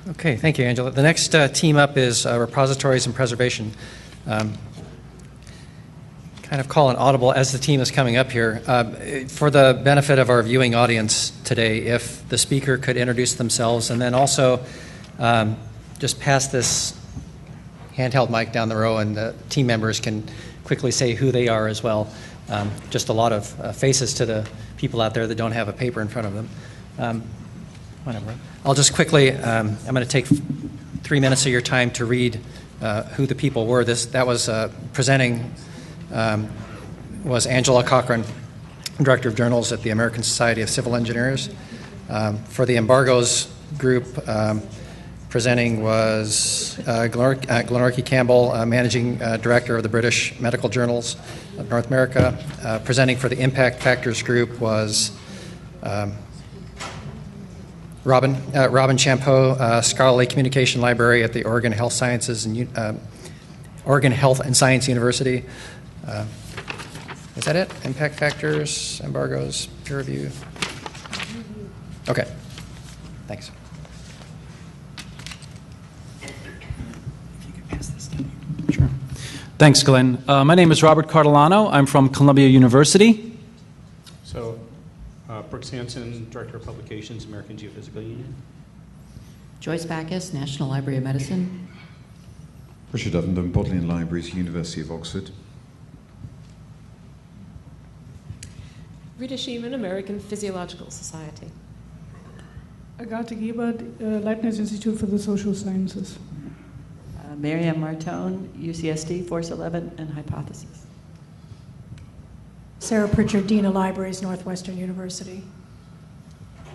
Okay, thank you, Angela. The next team up is repositories and preservation. Kind of call an audible as the team is coming up here. For the benefit of our viewing audience today, if the speaker could introduce themselves and then also just pass this handheld mic down the row and the team members can quickly say who they are as well. Just a lot of faces to the people out there that don't have a paper in front of them. Whatever. I'll just quickly, I'm going to take 3 minutes of your time to read who the people were. That was presenting was Angela Cochran, Director of Journals at the American Society of Civil Engineers. For the embargoes group, presenting was Glenorchy Campbell, Managing Director of the British Medical Journals of North America. Presenting for the Impact Factors group was Robin Champeau, Scholarly Communication Library at the Oregon Health Sciences and Oregon Health and Science University. Is that it? Impact factors, embargoes, peer review? Okay, thanks. If you could pass this down. Sure. Thanks, Glenn. My name is Robert Cardellano. I'm from Columbia University. So, Brooks Hansen, Director of Publications, American Geophysical Union. Joyce Backus, National Library of Medicine. Richard Ovenden, Bodleian Libraries, University of Oxford. Rita Sheeman, American Physiological Society. Agathe Gebert, Leibniz Institute for the Social Sciences. Marianne Martone, UCSD, Force 11 and Hypotheses. Sarah Pritchard, Dean of Libraries, Northwestern University.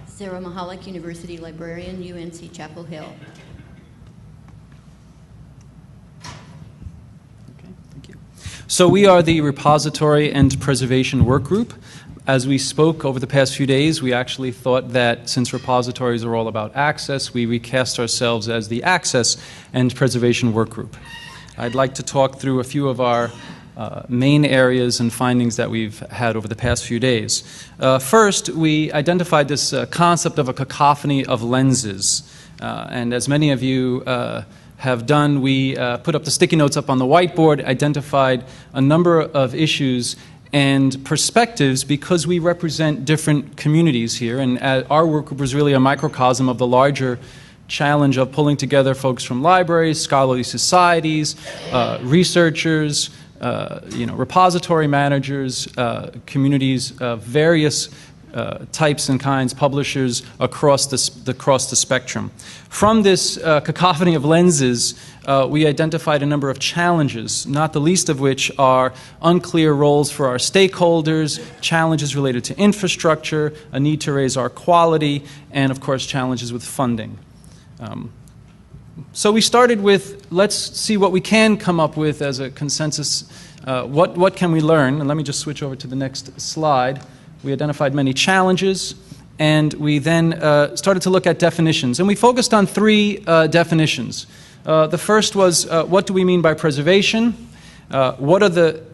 Sarah Mahalik, University Librarian, UNC Chapel Hill. Okay, thank you. So we are the Repository and Preservation Workgroup. As we spoke over the past few days, we actually thought that since repositories are all about access, we recast ourselves as the Access and Preservation Workgroup. I'd like to talk through a few of our main areas and findings that we've had over the past few days. First, we identified this concept of a cacophony of lenses. And as many of you have done, we put up the sticky notes up on the whiteboard, identified a number of issues and perspectives because we represent different communities here. And our work group was really a microcosm of the larger challenge of pulling together folks from libraries, scholarly societies, researchers, repository managers, communities of various types and kinds, publishers across the spectrum. From this cacophony of lenses, we identified a number of challenges, not the least of which are unclear roles for our stakeholders, challenges related to infrastructure, a need to raise our quality, and of course challenges with funding. So we started with, let's see what we can come up with as a consensus. What can we learn? And let me just switch over to the next slide. We identified many challenges, and we then started to look at definitions. And we focused on three definitions. The first was, what do we mean by preservation? What are the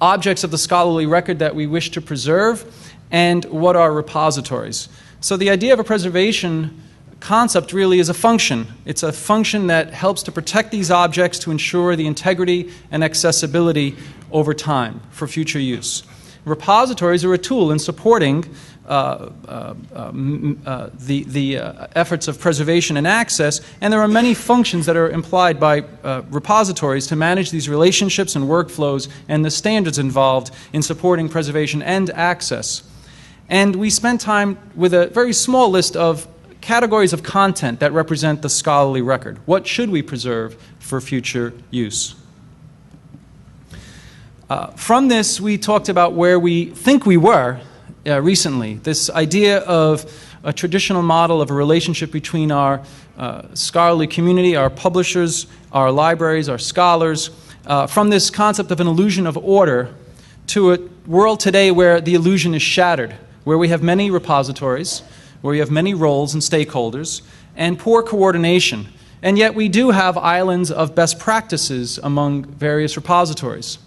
objects of the scholarly record that we wish to preserve? And what are repositories? So the idea of a preservation concept really is a function. It's a function that helps to protect these objects to ensure the integrity and accessibility over time for future use. Repositories are a tool in supporting the efforts of preservation and access, and there are many functions that are implied by repositories to manage these relationships and workflows and the standards involved in supporting preservation and access. And we spent time with a very small list of categories of content that represent the scholarly record. What should we preserve for future use? From this, we talked about where we think we were recently. This idea of a traditional model of a relationship between our scholarly community, our publishers, our libraries, our scholars, from this concept of an illusion of order to a world today where the illusion is shattered, where we have many repositories, where we have many roles and stakeholders, and poor coordination. And yet we do have islands of best practices among various repositories.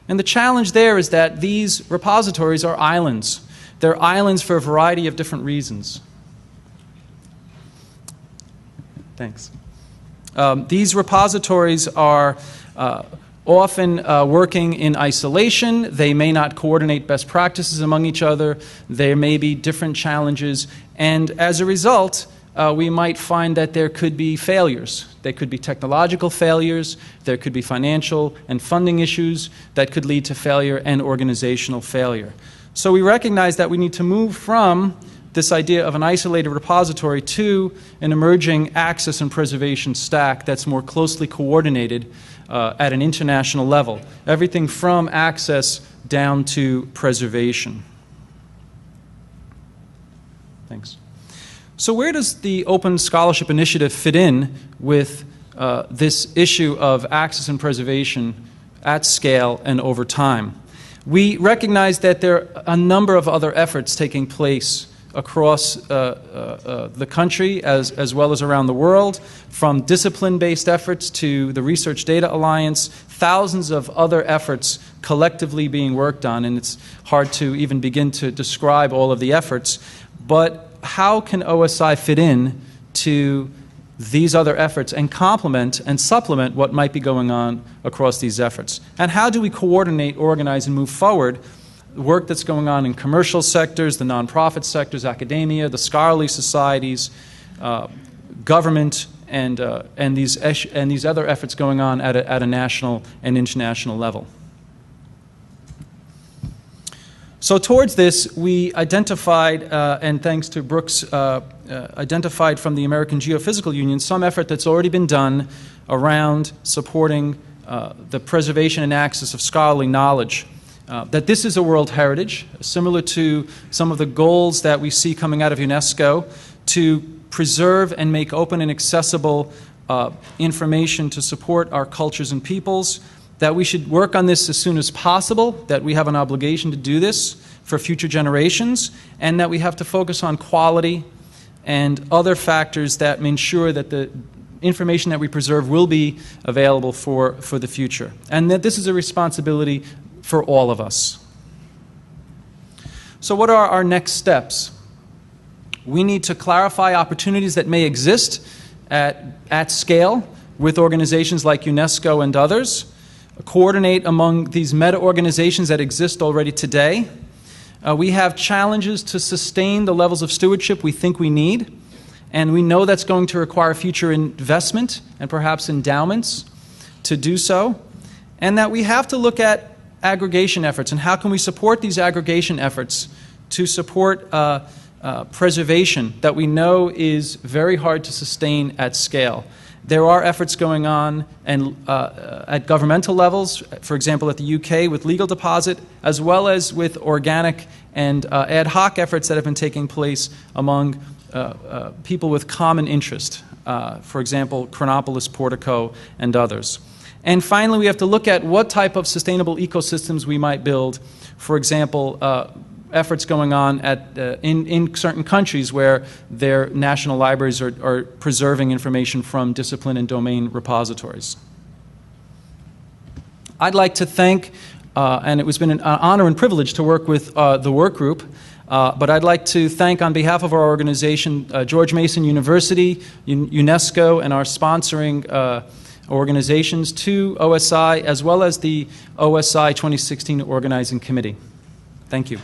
And the challenge there is that these repositories are islands. They're islands for a variety of different reasons. Thanks. These repositories are often working in isolation. They may not coordinate best practices among each other. There may be different challenges. And as a result, we might find that there could be failures. There could be technological failures. There could be financial and funding issues that could lead to failure and organizational failure. So we recognize that we need to move from this idea of an isolated repository to an emerging access and preservation stack that's more closely coordinated at an international level. Everything from access down to preservation. Thanks. So where does the Open Scholarship Initiative fit in with this issue of access and preservation at scale and over time? We recognize that there are a number of other efforts taking place across the country as well as around the world, from discipline-based efforts to the Research Data Alliance, thousands of other efforts collectively being worked on, and it's hard to even begin to describe all of the efforts. But how can OSI fit in to these other efforts and complement and supplement what might be going on across these efforts? And how do we coordinate, organize, and move forward the work that's going on in commercial sectors, the nonprofit sectors, academia, the scholarly societies, government, and these other efforts going on at a national and international level? So towards this, we identified, and thanks to Brooks, identified from the American Geophysical Union some effort that's already been done around supporting the preservation and access of scholarly knowledge. That this is a world heritage, similar to some of the goals that we see coming out of UNESCO to preserve and make open and accessible information to support our cultures and peoples, that we should work on this as soon as possible, that we have an obligation to do this for future generations, and that we have to focus on quality and other factors that ensure that the information that we preserve will be available for the future, and that this is a responsibility for all of us. So what are our next steps? We need to clarify opportunities that may exist at scale with organizations like UNESCO and others, coordinate among these meta-organizations that exist already today. We have challenges to sustain the levels of stewardship we think we need, and we know that's going to require future investment and perhaps endowments to do so, and that we have to look at aggregation efforts and how can we support these aggregation efforts to support preservation that we know is very hard to sustain at scale. There are efforts going on at governmental levels, for example at the UK with legal deposit, as well as with organic and ad hoc efforts that have been taking place among people with common interest, for example Chronopolis, Portico, and others. And finally, we have to look at what type of sustainable ecosystems we might build, for example efforts going on in certain countries where their national libraries are preserving information from discipline and domain repositories. I'd like to thank, and it has been an honor and privilege to work with the Workgroup, but I'd like to thank on behalf of our organization George Mason University, UNESCO, and our sponsoring organizations to OSI, as well as the OSI 2016 Organizing Committee. Thank you.